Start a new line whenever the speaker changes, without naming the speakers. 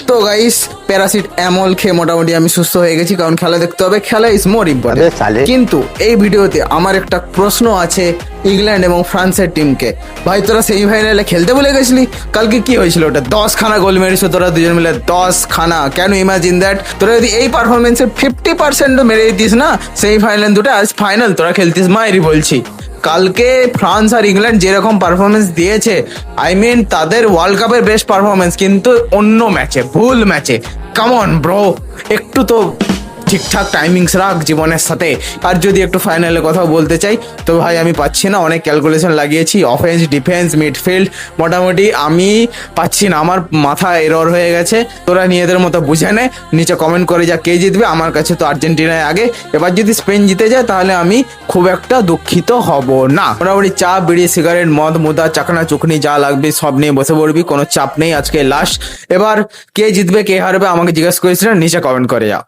তো guys paracetamol খেয়ে মোটামুটি আমি সুস্থ হয়ে গেছি, কারণ খেলা দেখতে হবে, খেলা ইজ মোর ইম্পর্টেন্ট। কিন্তু এই ভিডিওতে আমার একটা প্রশ্ন আছে ইংল্যান্ড এবং ফ্রান্সের টিমকে। ভাই তোরা সেমিফাইনালে খেলতে বলে গেছিলি, কালকে কি হয়েছিল? ওটা 10 খানা গোল মেরেছো তোরা দুজন মিলে, 10 খানা। Can you imagine that? তোরা যদি এই পারফরমেন্সের 50%ও মেরে দিতিস না, সেমিফাইনাল দুটো আজ ফাইনাল তোরা খেলতিস। মায়েরই বলছি, কালকে ফ্রান্স আর ইংল্যান্ড যেরকম পারফরমেন্স দিয়েছে, আই মিন তাদের ওয়ার্ল্ড কাপের বেস্ট পারফরমেন্স, কিন্তু অন্য ম্যাচে, ভুল ম্যাচে। কাম অন ব্রো, একটু তো ঠিকঠাক টাইমিংস রাখ জীবনের সাথে। আর যদি একটু ফাইনালের কথা বলতে চাই তো ভাই আমি পাচ্ছি না, অনেক ক্যালকুলেশন লাগিয়েছি, অফেন্স, ডিফেন্স, মিডফিল্ড, মোটামুটি আমি পাচ্ছি না, আমার মাথা এরর হয়ে গেছে। তোরা নিজেদের মতো বুঝে নে, নিচে কমেন্ট করে যা কে জিতবে। আমার কাছে তো আর্জেন্টিনায় আগে, এবার যদি স্পেন জিতে যায় তাহলে আমি খুব একটা দুঃখিত হব না। মোটামুটি চা, বিড়ি, সিগারেট, মদ, মুদা, চাকনা চুকনি যা লাগবে সব নিয়ে বসে পড়বি, কোনো চাপ নেই। আজকে লাস্ট, এবার কে জিতবে কে হারবে আমাকে জিজ্ঞেস করেছিলেন, নিচে কমেন্ট করে যা।